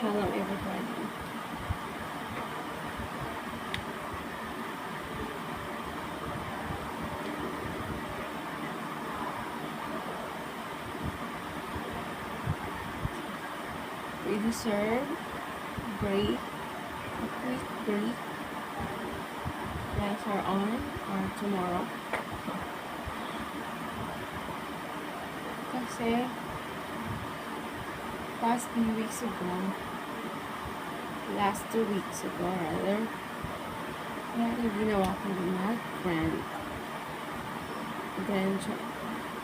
Hello everybody. We deserve break, a quick break. Life are on or tomorrow. Kasi past few weeks ago, last 2 weeks ago rather, meron ginawa ko na grant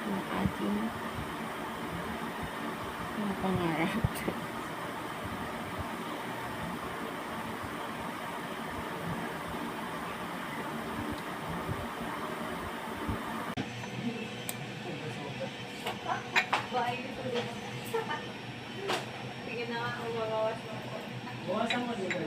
ng ating mga pangarap. Sige na nga, umawawas mo. Bawasan mo dito.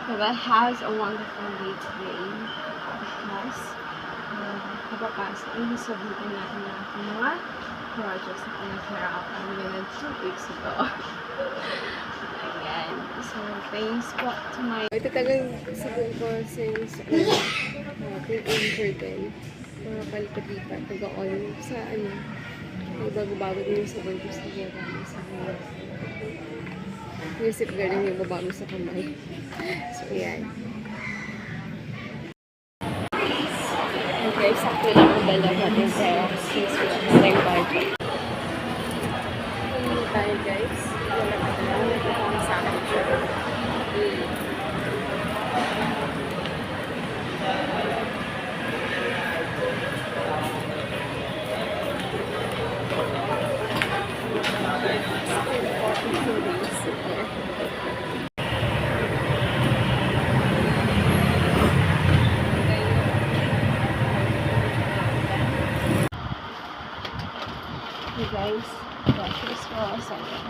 Diba, has a wonderful day today because kapapasok yung sabihin natin ng ating mga projects na pinaghirapan nila 2 weeks ago. Ayan. So, thanks po to my... Ito talagang sabihin ko since teenager din. Mga palipat-lipat. Nag-on sa nagbago-bago din yung sabon ko sa gano'n sa music girl yung babago sa kamay. So, yan. Okay, sakto lang ang dala natin pero since we have time budget. Hindi tayo guys. Wala ka lang. Nagkakama sa akin siya. Hey guys, practice for a second.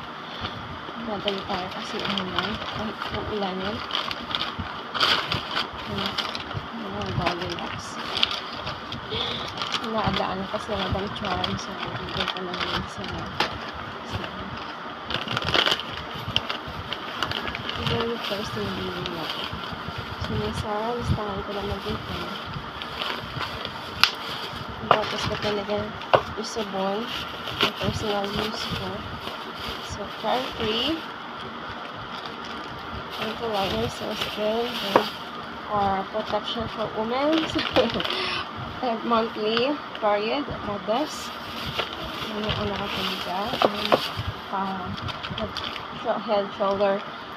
Nadali tayo kasi kahit uulanin. Mga Goldilocks. Naadaan na kasi nabang charm sa dito pa lang yun sa ito yung first thing din natin. So, nasa listahan ko lang dito. Tapos ko talaga yung sabon. Yung personal use ko. So, carefree. Anti-liner, sunscreen, or protection for women. Monthly period, mothers. Yan yung una ko talaga.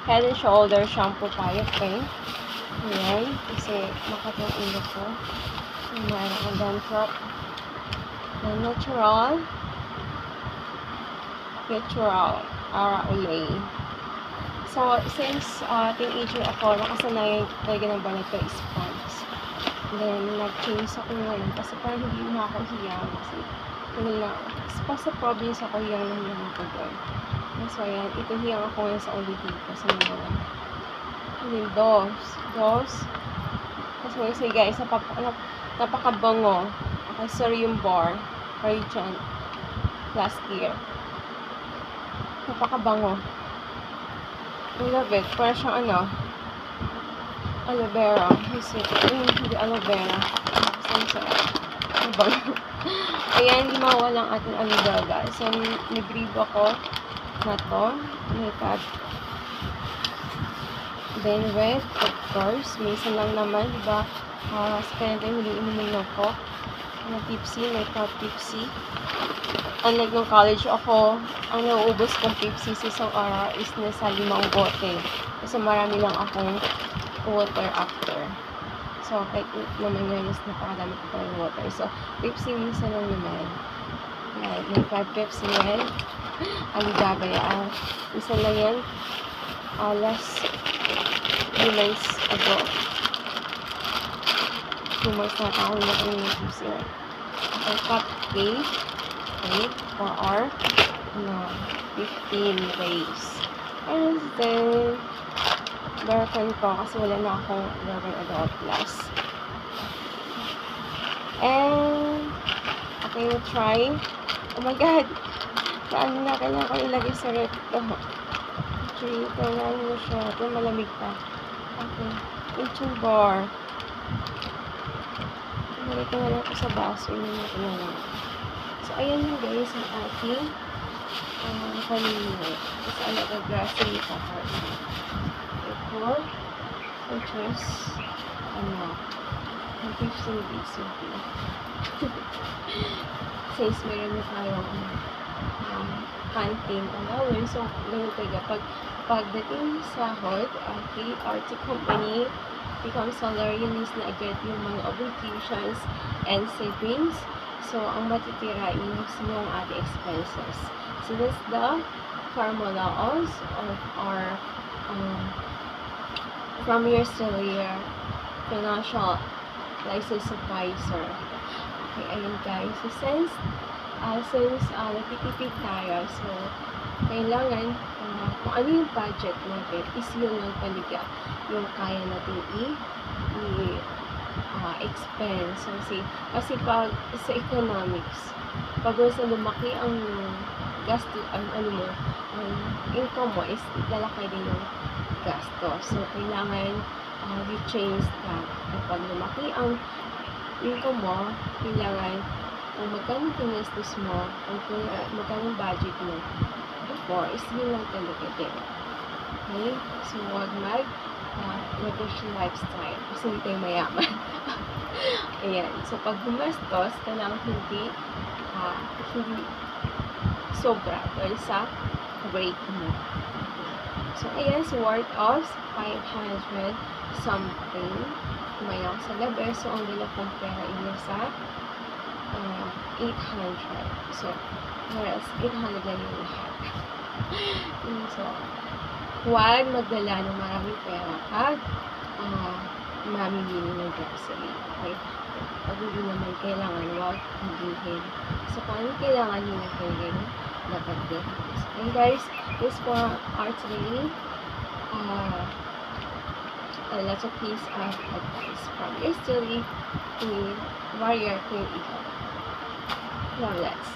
Head and shoulder shampoo tayo, okay? Ayan. Kasi makatong ulo ko. Mayroon akong dandruff. Natural Ara Olay. So, since teenager ako, nakasanayan talaga ng balat ko is sponge. Then, nag-change ako ngayon kasi parang hindi na ako hiyang kasi sa province ako hiyang ako doon. So, ayan, ito hiyang ako ngayon sa ulit dito sa mga and then, Dose. Kasi guys, napakabango. Aquarium bar. Regent. Last year. Napakabango. I love it. Parang siyang aloe vera. Hindi aloe vera. Mabango. Ayan, hindi mawala ang ating aloe vera guys. So, nag-grab ako na to. Makeup. Then red, of course. Minsan lang naman, diba? Sa kanya tayo hindi inumin ng Coke. Pepsi, may Pepsi. Unlike nung college ako, ang nauubos kong Pepsi sa isang araw is nasa 5 bote. Kasi marami lang akong water after. So, kahit naman yun is napakadami ko pa yung water. So, Pepsi minsan lang naman. Right, may 5 Pepsi yan. Alibaba yan. Minsan lang yan. Last 2 months ago. consumers na tao na yung user. Okay, cupcake. Okay, for our 15 days. And then, barakan ko kasi wala na akong 11 adult plus. And, okay, we'll try. Oh my God! Kailangan ko ilagay sa rep to. Actually, kailangan mo siya. Ito, malamig pa. Okay. Yung bar. Ilagay ko na lang ito sa baso. Yun natin na lang. So, ayan yung guys, ang ating kanina. Kasi alaga grocery pa part. Ito, which is, 15 days yung says meron na tayong canteen allowance. So, ganito ka. Pagdating sa sahod, okay, RT company becomes salary list na agad yung mga obligations and savings. So, ang matitira is yung ating expenses. So, that's the formula also of our from your year financial license advisor. Okay, ayun guys. So, since nagtitipid tayo, so, kailangan, kung ano yung budget natin, is yun ang talaga yung kaya natin expense. So, kasi pag sa economics, pag sa lumaki ang gasto, ang income mo, is lalaki din yung gasto. So, kailangan you change that. Kapag lumaki ang income mo, kailangan kung magkano tinastos mo, kung magkano budget mo before, is yun lang talaga din. Okay? So, huwag lavish lifestyle kasi hindi tayo mayaman. Ayan. So, pag gumastos, kailangan hindi sobra dahil sa rate mo. So, ayan, so worth of 500 something. Kumayaw sa gabi. So, ang dala kong pera niya sa 800. So, whereas 800 lang yung lahat. So, huwag magdala ng maraming pera pag mamimili ng grocery. Okay? Pag hindi naman kailangan, huwag higihin. So, kung ano kailangan nyo na kayo, dapat din. And guys, this for our today. Lots of piece of advice from yesterday to Warrior Queen Eagle. Now let's